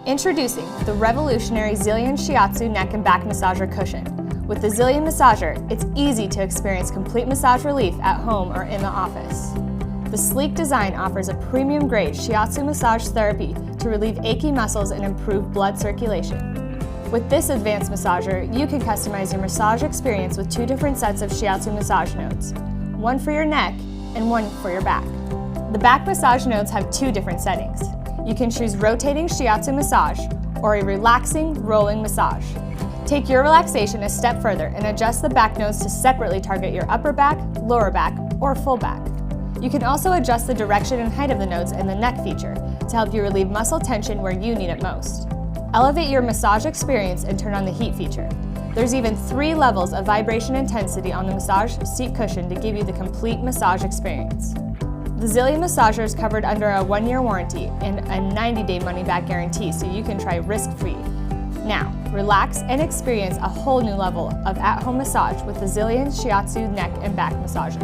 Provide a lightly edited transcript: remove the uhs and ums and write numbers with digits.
Introducing the revolutionary Zyllion Shiatsu neck and back massager cushion. With the Zyllion massager, it's easy to experience complete massage relief at home or in the office. The sleek design offers a premium-grade shiatsu massage therapy to relieve achy muscles and improve blood circulation. With this advanced massager, you can customize your massage experience with 2 different sets of shiatsu massage nodes, one for your neck and one for your back. The back massage nodes have 2 different settings. You can choose rotating shiatsu massage or a relaxing rolling massage. Take your relaxation a step further and adjust the back nodes to separately target your upper back, lower back, or full back. You can also adjust the direction and height of the nodes in the neck feature to help you relieve muscle tension where you need it most. Elevate your massage experience and turn on the heat feature. There's even 3 levels of vibration intensity on the massage seat cushion to give you the complete massage experience. The Zyllion massager is covered under a 1-year warranty and a 90-day money-back guarantee, so you can try risk-free. Now, relax and experience a whole new level of at-home massage with the Zyllion Shiatsu neck and back massager.